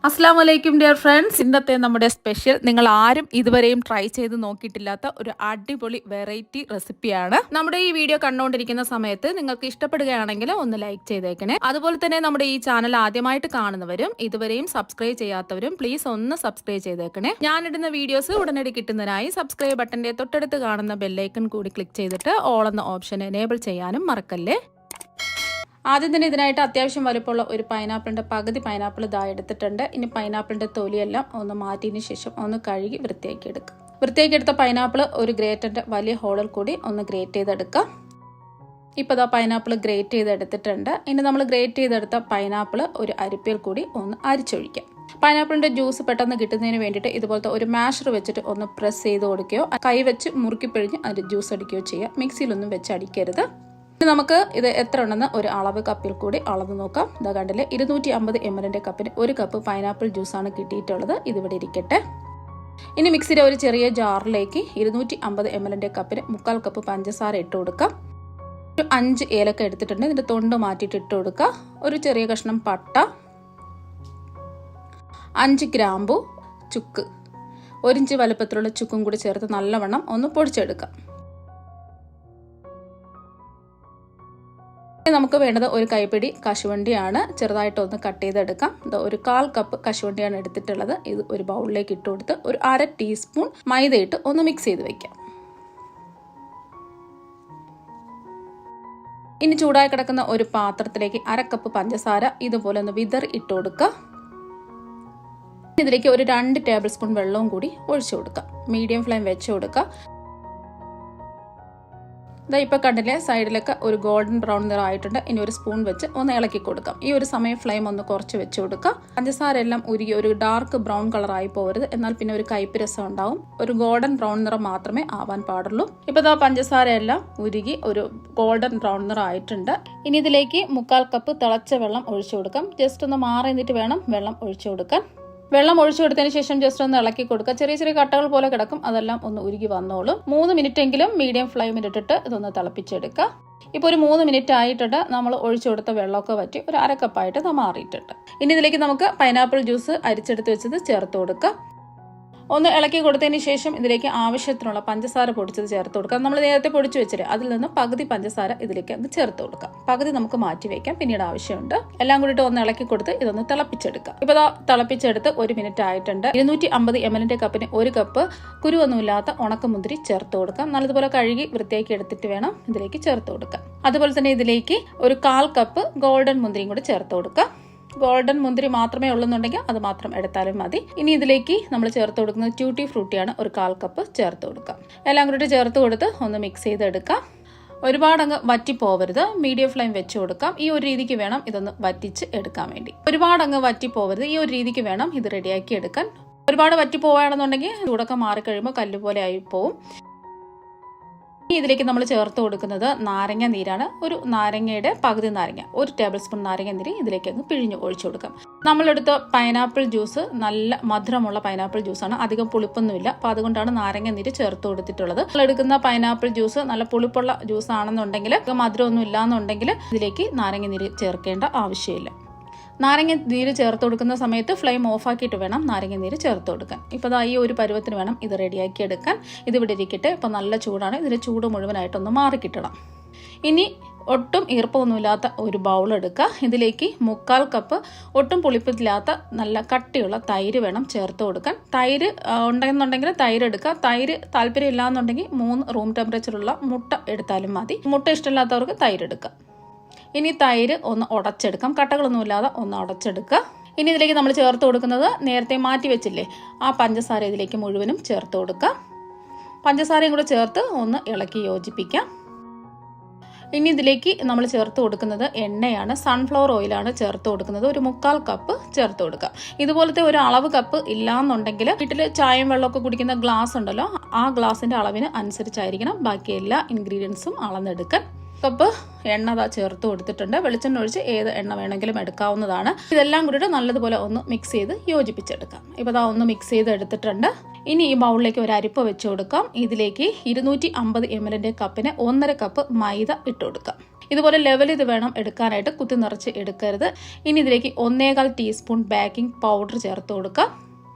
അസ്സാം വലൈക്കും dear friends. ഇന്നത്തെ നമ്മുടെ സ്പെഷ്യൽ നിങ്ങൾ ആരും ഇതുവരെയും ട്രൈ ചെയ്ത് നോക്കിയിട്ടില്ലാത്ത ഒരു അടിപൊളി വെറൈറ്റി റെസിപ്പിയാണ്. നമ്മുടെ ഈ വീഡിയോ കണ്ടുകൊണ്ടിരിക്കുന്ന സമയത്ത് നിങ്ങൾക്ക് ഇഷ്ടപ്പെടുകയാണെങ്കിൽ ഒന്ന് ലൈക്ക് ചെയ്തേക്കണേ. അതുപോലെ തന്നെ നമ്മുടെ ഈ ചാനൽ ആദ്യമായിട്ട് കാണുന്നവരും ഇതുവരെയും സബ്സ്ക്രൈബ് ചെയ്യാത്തവരും പ്ലീസ് ഒന്ന് സബ്സ്ക്രൈബ് ചെയ്തേക്കണേ. ഞാനിടുന്ന വീഡിയോസ് ഉടനടി കിട്ടുന്നതിനായി സബ്സ്ക്രൈബ് ബട്ടന്റെ തൊട്ടടുത്ത് കാണുന്ന ബെല്ലൈക്കൺ കൂടി ക്ലിക്ക് ചെയ്തിട്ട് ഓൾ എന്ന ഓപ്ഷൻ എനേബിൾ ചെയ്യാനും മറക്കല്ലേ. ആദ്യം തന്നെ ഇതിനായിട്ട് അത്യാവശ്യം വലുപ്പമുള്ള ഒരു പൈനാപ്പിളിൻ്റെ പകുതി പൈനാപ്പിൾ ഇതാ എടുത്തിട്ടുണ്ട്. ഇനി പൈനാപ്പിളിൻ്റെ തൊലിയെല്ലാം ഒന്ന് മാറ്റിയതിന് ശേഷം ഒന്ന് കഴുകി വൃത്തിയാക്കി എടുക്കുക. വൃത്തിയാക്കി എടുത്ത പൈനാപ്പിൾ ഒരു ഗ്രേറ്ററിൻ്റെ വലിയ ഹോളിൽ കൂടി ഒന്ന് ഗ്രേറ്റ് ചെയ്തെടുക്കുക. ഇപ്പോൾ ഇതാ പൈനാപ്പിൾ ഗ്രേറ്റ് ചെയ്തെടുത്തിട്ടുണ്ട്. ഇനി നമ്മൾ ഗ്രേറ്റ് ചെയ്തെടുത്ത പൈനാപ്പിൾ ഒരു അരിപ്പയിൽ കൂടി ഒന്ന് അരിച്ചൊഴിക്കാം. പൈനാപ്പിളിൻ്റെ ജ്യൂസ് പെട്ടെന്ന് കിട്ടുന്നതിന് വേണ്ടിയിട്ട് ഇതുപോലത്തെ ഒരു മാഷർ വെച്ചിട്ട് ഒന്ന് പ്രസ് ചെയ്ത് കൊടുക്കുകയോ കൈ വെച്ച് മുറുക്കി പിഴിഞ്ഞ് അതിൽ ജ്യൂസ് അടിക്കുകയോ ചെയ്യുക. മിക്സിയിലൊന്നും വെച്ച് അടിക്കരുത്. നമുക്ക് ഇത് എത്ര ഉണ്ടെന്ന് ഒരു അളവ് കപ്പിൽ കൂടി അളന്ന് നോക്കാം. ഇതാ കണ്ടില്ലേ, 250 ml കപ്പിന് ഒരു കപ്പ് പൈനാപ്പിൾ ജ്യൂസാണ് കിട്ടിയിട്ടുള്ളത്. ഇതിവിടെ ഇരിക്കട്ടെ. ഇനി മിക്സിയുടെ ഒരു ചെറിയ ജാറിലേക്ക് 250 ml കപ്പിന് 1/4 കപ്പ് പഞ്ചസാര ഇട്ട് കൊടുക്കാം. ഒരു 5 ഏലക്ക എടുത്തിട്ടുണ്ട്. ഇതിൻ്റെ തൊണ്ട് മാറ്റിയിട്ട് ഇട്ട് കൊടുക്കുക. ഒരു ചെറിയ കഷ്ണം പട്ട, 5 ഗ്രാമ്പു, ചുക്ക്, 1 ഇഞ്ച് വലുപ്പത്തിലുള്ള ചുക്കും കൂടി ചേർത്ത് നല്ലവണ്ണം ഒന്ന് പൊടിച്ചെടുക്കാം. നമുക്ക് വേണ്ടത് ഒരു കൈപ്പിടി കശുവണ്ടിയാണ്. ചെറുതായിട്ടൊന്ന് കട്ട് ചെയ്തെടുക്കാം. ഒരു 1/4 കപ്പ് കശുവണ്ടിയാണ് എടുത്തിട്ടുള്ളത്. ഇത് ഒരു ബൗളിലേക്ക് ഇട്ട് കൊടുത്ത് ഒരു 1/2 ടീസ്പൂൺ മൈദയിട്ട് ഒന്ന് മിക്സ് ചെയ്ത് വെക്കാം. ഇനി ചൂടായി കിടക്കുന്ന ഒരു പാത്രത്തിലേക്ക് 1/2 കപ്പ് പഞ്ചസാര ഇതുപോലെ ഒന്ന് വിതറി ഇട്ട് കൊടുക്കുക. ഇതിലേക്ക് ഒരു 2 ടേബിൾ സ്പൂൺ വെള്ളവും കൂടി ഒഴിച്ചു കൊടുക്കുക. മീഡിയം ഫ്ലെയിം വെച്ച് കൊടുക്കുക. ഇതാ ഇപ്പോൾ കണ്ടില്ലേ, സൈഡിലൊക്കെ ഒരു ഗോൾഡൻ ബ്രൗൺ നിറം ആയിട്ടുണ്ട്. ഇനി ഒരു സ്പൂൺ വെച്ച് ഒന്ന് ഇളക്കി കൊടുക്കാം. ഈ ഒരു സമയം ഫ്ലെയിം ഒന്ന് കുറച്ച് വെച്ച് കൊടുക്കുക. പഞ്ചസാര എല്ലാം ഉരുകി ഒരു ഡാർക്ക് ബ്രൗൺ കളർ ആയി പോകരുത്. എന്നാൽ പിന്നെ ഒരു കയ്പ്പ് രസം ഉണ്ടാവും. ഒരു ഗോൾഡൻ ബ്രൗൺ നിറം മാത്രമേ ആവാൻ പാടുള്ളൂ. ഇപ്പോൾ ഇതാ പഞ്ചസാര എല്ലാം ഉരുകി ഒരു ഗോൾഡൻ ബ്രൗൺ നിറം ആയിട്ടുണ്ട്. ഇനി ഇതിലേക്ക് 1/4 കപ്പ് തിളച്ച വെള്ളം ഒഴിച്ചു കൊടുക്കാം. ജസ്റ്റ് ഒന്ന് മാറി നിന്നിട്ട് വേണം വെള്ളം ഒഴിച്ചു കൊടുക്കാൻ. വെള്ളം ഒഴിച്ചു കൊടുത്തതിന് ശേഷം ജസ്റ്റ് ഒന്ന് ഇളക്കി കൊടുക്കുക. ചെറിയ ചെറിയ കട്ടകൾ പോലെ കിടക്കും, അതെല്ലാം ഒന്ന് ഉരുകി വന്നോളും. 3 മിനിറ്റെങ്കിലും മീഡിയം ഫ്ലെയിമിൽ ഇട്ടിട്ട് ഇതൊന്ന് തിളപ്പിച്ചെടുക്കുക. ഇപ്പോൾ ഒരു 3 മിനിറ്റ് ആയിട്ടുണ്ട്. നമ്മൾ ഒഴിച്ചു കൊടുത്ത വെള്ളമൊക്കെ വറ്റി ഒരു 1/2 കപ്പായിട്ട് മാറിയിട്ടുണ്ട്. ഇനി ഇതിലേക്ക് നമുക്ക് പൈനാപ്പിൾ ജ്യൂസ് അരിച്ചെടുത്ത് വെച്ചത് ചേർത്ത് കൊടുക്കുക. ഒന്ന് ഇളക്കി കൊടുത്തതിന് ശേഷം ഇതിലേക്ക് ആവശ്യത്തിനുള്ള പഞ്ചസാര പൊടിച്ചത് ചേർത്ത് കൊടുക്കാം. നമ്മൾ നേരത്തെ പൊടിച്ചു വെച്ചിട്ട് അതിൽ നിന്ന് പകുതി പഞ്ചസാര ഇതിലേക്ക് അങ്ങ് ചേർത്ത് കൊടുക്കാം. പകുതി നമുക്ക് മാറ്റി വയ്ക്കാം, പിന്നീട് ആവശ്യമുണ്ട്. എല്ലാം കൂടിയിട്ട് ഒന്ന് ഇളക്കി കൊടുത്ത് ഇതൊന്ന് തിളപ്പിച്ചെടുക്കാം. ഇപ്പോൾ തിളപ്പിച്ചെടുത്ത് 1 മിനിറ്റ് ആയിട്ടുണ്ട്. 250 ml കപ്പിന് 1 കപ്പ് കുരുവൊന്നുമില്ലാത്ത ഉണക്കമുന്തിരി ചേർത്ത് കൊടുക്കാം. നല്ലതുപോലെ കഴുകി വൃത്തിയാക്കി എടുത്തിട്ട് വേണം ഇതിലേക്ക് ചേർത്ത് കൊടുക്കാം. അതുപോലെ തന്നെ ഇതിലേക്ക് ഒരു 1/4 കപ്പ് ഗോൾഡൻ മുന്തിരിയും കൂടി ചേർത്ത് കൊടുക്കാം. ഗോൾഡൻ മുന്തിരി മാത്രമേ ഉള്ളെന്നുണ്ടെങ്കിൽ അത് മാത്രം എടുത്താലും മതി. ഇനി ഇതിലേക്ക് നമ്മൾ ചേർത്ത് കൊടുക്കുന്നത് ട്യൂട്ടി ഫ്രൂട്ടിയാണ്. ഒരു 1/4 കപ്പ് ചേർത്ത് കൊടുക്കാം. എല്ലാം കൂടി ചേർത്ത് കൊടുത്ത് ഒന്ന് മിക്സ് ചെയ്തെടുക്കാം. ഒരുപാടങ്ങ് വറ്റിപ്പോവരുത്, മീഡിയം ഫ്ലെയിം വെച്ച് കൊടുക്കാം. ഈ ഒരു രീതിക്ക് വേണം ഇതൊന്ന് വറ്റിച്ച് എടുക്കാൻ വേണ്ടി. ഒരുപാടങ്ങ് വറ്റിപ്പോവരുത്, ഈ ഒരു രീതിക്ക് വേണം ഇത് റെഡിയാക്കി എടുക്കാൻ. ഒരുപാട് വറ്റിപ്പോവുകയാണെന്നുണ്ടെങ്കിൽ ചൂടൊക്കെ മാറിക്കഴിയുമ്പോൾ കല്ലുപോലെ ആയി പോവും. ഇതിലേക്ക് നമ്മൾ ചേർത്ത് കൊടുക്കുന്നത് നാരങ്ങ നീരാണ്. ഒരു നാരങ്ങയുടെ പകുതി നാരങ്ങ, 1 ടേബിൾ സ്പൂൺ നാരങ്ങ നീര് ഇതിലേക്ക് അങ്ങ് പിഴിഞ്ഞ് ഒഴിച്ചു കൊടുക്കാം. നമ്മളെടുത്ത പൈനാപ്പിൾ ജ്യൂസ് നല്ല മധുരമുള്ള പൈനാപ്പിൾ ജ്യൂസാണ്, അധികം പുളിപ്പൊന്നുമില്ല. അപ്പോൾ അതുകൊണ്ടാണ് നാരങ്ങ നീര് ചേർത്ത് കൊടുത്തിട്ടുള്ളത്. നമ്മളെടുക്കുന്ന പൈനാപ്പിൾ ജ്യൂസ് നല്ല പുളിപ്പുള്ള ജ്യൂസ് ആണെന്നുണ്ടെങ്കിൽ, മധുരമൊന്നും ഇല്ലാന്നുണ്ടെങ്കിൽ ഇതിലേക്ക് നാരങ്ങ നീര് ചേർക്കേണ്ട ആവശ്യമില്ല. നാരങ്ങ നീര് ചേർത്ത് കൊടുക്കുന്ന സമയത്ത് ഫ്ലെയിം ഓഫാക്കിയിട്ട് വേണം നാരങ്ങ നീര് ചേർത്ത് കൊടുക്കാൻ. ഇപ്പോൾ ഈ ഒരു പരുവത്തിന് വേണം ഇത് റെഡിയാക്കി എടുക്കാൻ. ഇതിവിടെ ഇരിക്കട്ടെ. ഇപ്പോൾ നല്ല ചൂടാണ്, ഇതിൻ്റെ ചൂട് മുഴുവനായിട്ടൊന്ന് മാറിക്കിട്ടണം. ഇനി ഒട്ടും ഈർപ്പമൊന്നുമില്ലാത്ത ഒരു ബൗൾ എടുക്കുക. ഇതിലേക്ക് 1/4 കപ്പ് ഒട്ടും പുളിപ്പില്ലാത്ത നല്ല കട്ടിയുള്ള തൈര് വേണം ചേർത്ത് കൊടുക്കാൻ. തൈര് ഉണ്ടെന്നുണ്ടെങ്കിൽ തൈര് എടുക്കുക. തൈര് താല്പര്യം ഇല്ലാന്നുണ്ടെങ്കിൽ 3 റൂം ടെമ്പറേച്ചറുള്ള മുട്ട എടുത്താലും മതി. മുട്ട ഇഷ്ടമില്ലാത്തവർക്ക് തൈര് എടുക്കുക. ഇനി തൈര് ഒന്ന് ഉടച്ചെടുക്കാം, കട്ടകളൊന്നുമില്ലാതെ ഒന്ന് ഉടച്ചെടുക്കുക. ഇനി ഇതിലേക്ക് നമ്മൾ ചേർത്ത് കൊടുക്കുന്നത് നേരത്തെ മാറ്റി വെച്ചില്ലേ ആ പഞ്ചസാര ഇതിലേക്ക് മുഴുവനും ചേർത്ത് കൊടുക്കുക. പഞ്ചസാരയും കൂടെ ചേർത്ത് ഒന്ന് ഇളക്കി യോജിപ്പിക്കാം. ഇനി ഇതിലേക്ക് നമ്മൾ ചേർത്ത് കൊടുക്കുന്നത് എണ്ണയാണ്. സൺഫ്ലവർ ഓയിലാണ് ചേർത്ത് കൊടുക്കുന്നത്. ഒരു 1/4 കപ്പ് ചേർത്ത് കൊടുക്കുക. ഇതുപോലത്തെ ഒരു അളവ് കപ്പ് ഇല്ലാന്നുണ്ടെങ്കിൽ വീട്ടിൽ ചായയും വെള്ളമൊക്കെ കുടിക്കുന്ന ഗ്ലാസ് ഉണ്ടല്ലോ, ആ ഗ്ലാസിൻ്റെ അളവിന് അനുസരിച്ചായിരിക്കണം ബാക്കി എല്ലാ ഇൻഗ്രീഡിയൻസും അളന്നെടുക്കാൻ. കപ്പ് എണ്ണ ചേർത്ത് കൊടുത്തിട്ടുണ്ട്. വെളിച്ചെണ്ണ ഒഴിച്ച് ഏത് എണ്ണ വേണമെങ്കിലും എടുക്കാവുന്നതാണ്. ഇതെല്ലാം കൂടിയിട്ട് നല്ലതുപോലെ ഒന്ന് മിക്സ് ചെയ്ത് യോജിപ്പിച്ചെടുക്കാം. ഇപ്പോൾ ഒന്ന് മിക്സ് ചെയ്ത് എടുത്തിട്ടുണ്ട്. ഇനി ഈ ബൗളിലേക്ക് ഒരു അരിപ്പ വെച്ച് കൊടുക്കാം. ഇതിലേക്ക് 250 ml കപ്പിന് 1/2 കപ്പ് മൈദ ഇട്ട് കൊടുക്കാം. ഇതുപോലെ ലെവൽ ഇത് വേണം എടുക്കാനായിട്ട്, കുത്തി നിറച്ച് എടുക്കരുത്. ഇനി ഇതിലേക്ക് 1/4 ടീസ്പൂൺ ബേക്കിംഗ് പൗഡർ ചേർത്ത് കൊടുക്കുക.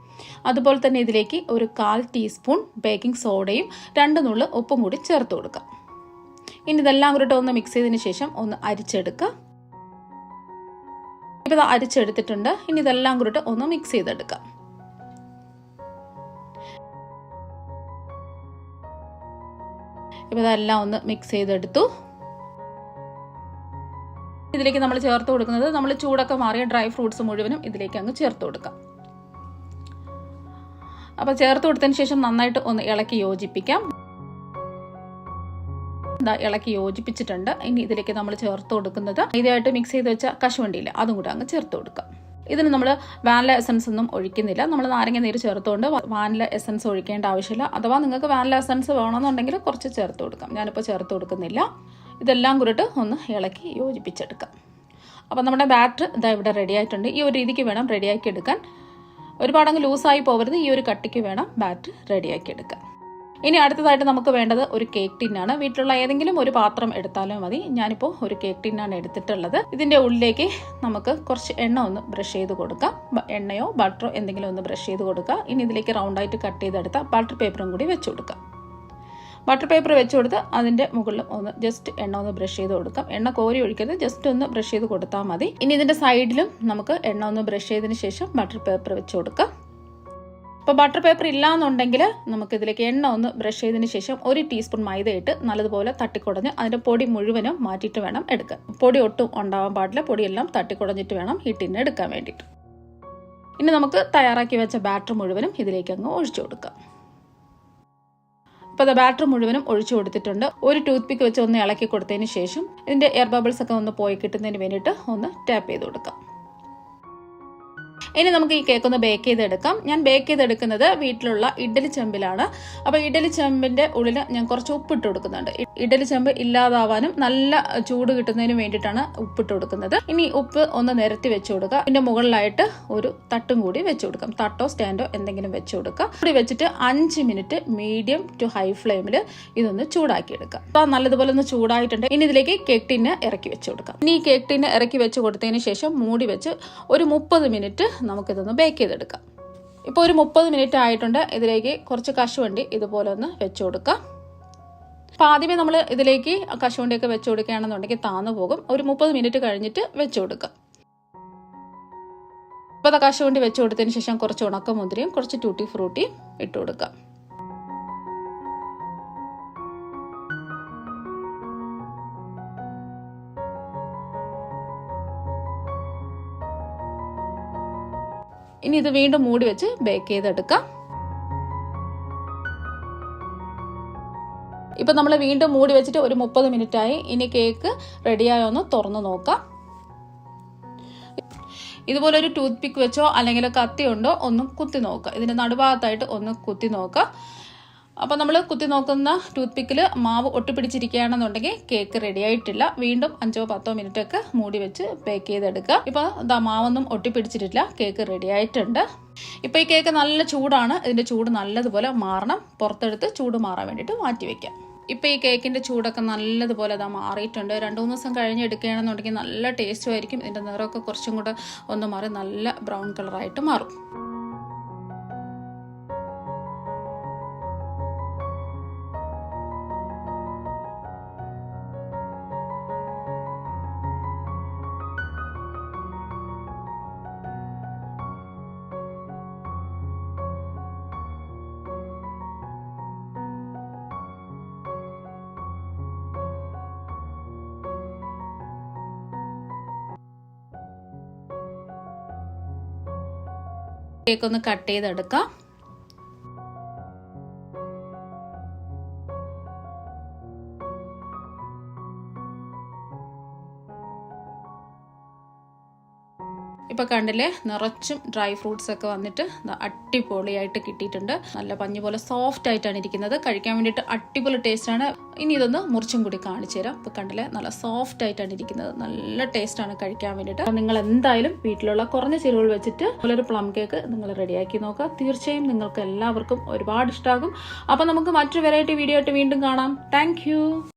അതുപോലെ തന്നെ ഇതിലേക്ക് ഒരു 1/4 ടീസ്പൂൺ ബേക്കിംഗ് സോഡയും 2 നുള്ള് ഉപ്പും കൂടി ചേർത്ത് കൊടുക്കുക. ഇനി ഇതെല്ലാം കൂടി ഒന്ന് മിക്സ് ചെയ്തതിന് ശേഷം ഒന്ന് അരിച്ചെടുക്കുക. ഇപ്പോൾ ഇത് അരിച്ചെടുത്തിട്ടുണ്ട്. ഇനി ഇതെല്ലാം കൂടി ഒന്ന് മിക്സ് ചെയ്തെടുക്കുക. ഇപ്പോൾ ഇതെല്ലാം ഒന്ന് മിക്സ് ചെയ്തെടുത്തു. ഇതിലേക്ക് നമ്മൾ ചേർത്ത് കൊടുക്കുന്നത് നമ്മൾ ചൂടൊക്കെ മാറിയ ഡ്രൈ ഫ്രൂട്ട്സ് മുഴുവനും ഇതിലേക്ക് അങ്ങ് ചേർത്ത് കൊടുക്കാം. അപ്പോൾ ചേർത്ത് കൊടുത്തതിന് ശേഷം നന്നായിട്ട് ഒന്ന് ഇളക്കി യോജിപ്പിക്കാം. ഇളക്കി യോജിപ്പിച്ചിട്ടുണ്ട്. ഇനി ഇതിലേക്ക് നമ്മൾ ചേർത്ത് കൊടുക്കുന്നത് ഇതായിട്ട് മിക്സ് ചെയ്ത് വെച്ച കശുവണ്ടിയില്ല, അതും കൂടെ അങ്ങ് ചേർത്ത് കൊടുക്കാം. ഇതിന് നമ്മൾ വാനില എസൻസ് ഒന്നും ഒഴിക്കുന്നില്ല. നമ്മൾ നാരങ്ങ നീര് ചേർത്തുകൊണ്ട് വാനില എസൻസ് ഒഴിക്കേണ്ട ആവശ്യമില്ല. അഥവാ നിങ്ങൾക്ക് വാനില എസൻസ് വേണമെന്നുണ്ടെങ്കിൽ കുറച്ച് ചേർത്ത് കൊടുക്കാം. ഞാനിപ്പോൾ ചേർത്ത് കൊടുക്കുന്നില്ല. ഇതെല്ലാം കൂടിയിട്ട് ഒന്ന് ഇളക്കി യോജിപ്പിച്ചെടുക്കാം. അപ്പോൾ നമ്മുടെ ബാറ്റർ ഇതാ ഇവിടെ റെഡി ആയിട്ടുണ്ട്. ഈ ഒരു രീതിക്ക് വേണം റെഡിയാക്കി എടുക്കാൻ. ഒരുപാടങ്ങ് ലൂസായി പോകരുത്. ഈ ഒരു കട്ടിക്ക് വേണം ബാറ്റർ റെഡിയാക്കി എടുക്കാൻ. ഇനി അടുത്തതായിട്ട് നമുക്ക് വേണ്ടത് ഒരു കേക്ക് ടിന്നാണ്. വീട്ടിലുള്ള ഏതെങ്കിലും ഒരു പാത്രം എടുത്താലും മതി. ഞാനിപ്പോൾ ഒരു കേക്ക് ടിന്നാണ് എടുത്തിട്ടുള്ളത്. ഇതിൻ്റെ ഉള്ളിലേക്ക് നമുക്ക് കുറച്ച് എണ്ണ ഒന്ന് ബ്രഷ് ചെയ്ത് കൊടുക്കാം. എണ്ണയോ ബട്ടറോ എന്തെങ്കിലും ഒന്ന് ബ്രഷ് ചെയ്ത് കൊടുക്കുക. ഇനി ഇതിലേക്ക് റൗണ്ടായിട്ട് കട്ട് ചെയ്തെടുത്ത ബട്ടർ പേപ്പറും കൂടി വെച്ച് കൊടുക്കാം. ബട്ടർ പേപ്പർ വെച്ച് കൊടുത്ത് അതിൻ്റെ മുകളിൽ ഒന്ന് ജസ്റ്റ് എണ്ണ ഒന്ന് ബ്രഷ് ചെയ്ത് കൊടുക്കാം. എണ്ണ കോരി ഒഴിക്കരുത്, ജസ്റ്റ് ഒന്ന് ബ്രഷ് ചെയ്ത് കൊടുത്താൽ മതി. ഇനി ഇതിൻ്റെ സൈഡിലും നമുക്ക് എണ്ണ ഒന്ന് ബ്രഷ് ചെയ്തതിന് ശേഷം ബട്ടർ പേപ്പർ വെച്ച് കൊടുക്കാം. ഇപ്പോൾ ബട്ടർ പേപ്പർ ഇല്ലാന്നുണ്ടെങ്കിൽ നമുക്കിതിലേക്ക് എണ്ണ ഒന്ന് ബ്രഷ് ചെയ്തതിന് ശേഷം 1 ടീസ്പൂൺ മൈദ ഇട്ട് നല്ലതുപോലെ തട്ടിക്കുടഞ്ഞ് അതിൻ്റെ പൊടി മുഴുവനും മാറ്റിയിട്ട് വേണം എടുക്കാൻ. പൊടി ഒട്ടും ഉണ്ടാവാൻ പാടില്ല. പൊടിയെല്ലാം തട്ടിക്കുടഞ്ഞിട്ട് വേണം ഈ ടിന്ന് എടുക്കാൻ വേണ്ടിയിട്ട്. ഇനി നമുക്ക് തയ്യാറാക്കി വെച്ച ബാറ്റർ മുഴുവനും ഇതിലേക്ക് അങ്ങ് ഒഴിച്ചു കൊടുക്കാം. ഇപ്പോൾ ബാറ്റർ മുഴുവനും ഒഴിച്ചു കൊടുത്തിട്ടുണ്ട്. ഒരു ടൂത്ത് പിക്ക് വെച്ച് ഒന്ന് ഇളക്കി കൊടുത്തതിന് ശേഷം ഇതിൻ്റെ എയർ ബബിൾസ് ഒക്കെ ഒന്ന് പോയി കിട്ടുന്നതിന് വേണ്ടിയിട്ട് ഒന്ന് ടാപ്പ് ചെയ്ത് കൊടുക്കാം. ഇനി നമുക്ക് ഈ കേക്ക് ഒന്ന് ബേക്ക് ചെയ്തെടുക്കാം. ഞാൻ ബേക്ക് ചെയ്തെടുക്കുന്നത് വീട്ടിലുള്ള ഇഡ്ഡലി ചെമ്പിലാണ്. അപ്പോൾ ഇഡ്ഡലി ചെമ്പിൻ്റെ ഉള്ളിൽ ഞാൻ കുറച്ച് ഉപ്പിട്ട് കൊടുക്കുന്നുണ്ട്. ഇഡ്ഡലി ചെമ്പ് ഇല്ലാതാവാനും നല്ല ചൂട് കിട്ടുന്നതിനും വേണ്ടിയിട്ടാണ് ഉപ്പിട്ട് കൊടുക്കുന്നത്. ഇനി ഉപ്പ് ഒന്ന് നിരത്തി വെച്ച് കൊടുക്കുക. ഇതിൻ്റെ മുകളിലായിട്ട് ഒരു തട്ടും കൂടി വെച്ച് കൊടുക്കാം. തട്ടോ സ്റ്റാൻഡോ എന്തെങ്കിലും വെച്ച് കൊടുക്കുക. കൂടി വെച്ചിട്ട് 5 മിനിറ്റ് മീഡിയം ടു ഹൈ ഫ്ലെയിമിൽ ഇതൊന്ന് ചൂടാക്കി എടുക്കുക. അപ്പോൾ നല്ലതുപോലെ ഒന്ന് ചൂടായിട്ടുണ്ട്. ഇനി ഇതിലേക്ക് കേക്ക് ടിന്ന് ഇറക്കി വെച്ച് കൊടുക്കാം. ഇനി ഈ കേക്ക് ടിന്ന് ഇറക്കി വെച്ച് കൊടുത്തതിന് ശേഷം മൂടി വെച്ച് ഒരു 30 മിനിറ്റ് നമുക്കിതൊന്ന് ബേക്ക് ചെയ്തെടുക്കാം. ഇപ്പോൾ ഒരു 30 മിനിറ്റ് ആയിട്ടുണ്ട്. ഇതിലേക്ക് കുറച്ച് കശുവണ്ടി ഇതുപോലെ ഒന്ന് വെച്ച് കൊടുക്കാം. അപ്പോൾ ആദ്യമേ നമ്മൾ ഇതിലേക്ക് കശുവണ്ടിയൊക്കെ വെച്ച് കൊടുക്കുകയാണെന്നുണ്ടെങ്കിൽ താന്നു പോകും. ഒരു 30 മിനിറ്റ് കഴിഞ്ഞിട്ട് വെച്ച് കൊടുക്കാം. അപ്പോൾ അത് കശുവണ്ടി വെച്ച് കൊടുത്തതിന് ശേഷം കുറച്ച് ഉണക്കമുന്തിരിയും കുറച്ച് ടൂട്ടി ഫ്രൂട്ടിയും ഇട്ട് കൊടുക്കാം. ഇനി ഇത് വീണ്ടും മൂടി വെച്ച് ബേക്ക് ചെയ്തെടുക്കാം. ഇപ്പം നമ്മൾ വീണ്ടും മൂടി വെച്ചിട്ട് ഒരു 30 മിനിറ്റ് ആയി. ഇനി കേക്ക് റെഡിയായോ ഒന്ന് തുറന്ന് നോക്കാം. ഇതുപോലെ ഒരു ടൂത്ത് പിക്ക് വെച്ചോ അല്ലെങ്കിൽ കത്തി ഉണ്ടോ ഒന്ന് കുത്തി നോക്കുക. ഇതിൻ്റെ നടുഭാഗത്തായിട്ട് ഒന്ന് കുത്തി നോക്കുക. അപ്പോൾ നമ്മൾ കുത്തി നോക്കുന്ന ടൂത്ത് പിക്കിൽ മാവ് ഒട്ടിപ്പിടിച്ചിരിക്കുകയാണെന്നുണ്ടെങ്കിൽ കേക്ക് റെഡി ആയിട്ടില്ല. വീണ്ടും 5-10 മിനിറ്റ് ഒക്കെ മൂടി വെച്ച് ബേക്ക് ചെയ്തെടുക്കുക. ഇപ്പോൾ മാവൊന്നും ഒട്ടിപ്പിടിച്ചിട്ടില്ല, കേക്ക് റെഡി ആയിട്ടുണ്ട്. ഇപ്പോൾ ഈ കേക്ക് നല്ല ചൂടാണ്. ഇതിൻ്റെ ചൂട് നല്ലതുപോലെ മാറണം. പുറത്തെടുത്ത് ചൂട് മാറാൻ വേണ്ടിയിട്ട് മാറ്റി വയ്ക്കാം. ഇപ്പോൾ ഈ കേക്കിൻ്റെ ചൂടൊക്കെ നല്ലതുപോലെ മാറിയിട്ടുണ്ട്. 2-3 ദിവസം കഴിഞ്ഞ് എടുക്കുകയാണെന്നുണ്ടെങ്കിൽ നല്ല ടേസ്റ്റും ആയിരിക്കും. ഇതിൻ്റെ നിറമൊക്കെ കുറച്ചും കൂടെ ഒന്ന് മാറി നല്ല ബ്രൗൺ കളറായിട്ട് മാറും. കേക്ക് ഒന്ന് കട്ട് ചെയ്തെടുക്കാം. ഇപ്പോൾ കണ്ടില്ലേ, നിറച്ചും ഡ്രൈ ഫ്രൂട്ട്സ് ഒക്കെ വന്നിട്ട് അടിപൊളിയായിട്ട് കിട്ടിയിട്ടുണ്ട്. നല്ല പഞ്ഞി പോലെ സോഫ്റ്റ് ആയിട്ടാണ് ഇരിക്കുന്നത്. കഴിക്കാൻ വേണ്ടിയിട്ട് അടിപൊളി ടേസ്റ്റാണ്. ഇനി ഇതൊന്ന് മുറിച്ചും കൂടി കാണിച്ചു തരാം. ഇപ്പോൾ കണ്ടില്ലേ, നല്ല സോഫ്റ്റ് ആയിട്ടാണ് ഇരിക്കുന്നത്. നല്ല ടേസ്റ്റാണ് കഴിക്കാൻ വേണ്ടിയിട്ട്. നിങ്ങൾ എന്തായാലും വീട്ടിലുള്ള കുറഞ്ഞ ചേരുവകൾ വെച്ചിട്ട് ഒരു പ്ലം കേക്ക് നിങ്ങൾ റെഡിയാക്കി നോക്കുക. തീർച്ചയായും നിങ്ങൾക്ക് എല്ലാവർക്കും ഒരുപാട് ഇഷ്ടമാകും. അപ്പോൾ നമുക്ക് മറ്റൊരു വെറൈറ്റി വീഡിയോ ആയിട്ട് വീണ്ടും കാണാം. താങ്ക്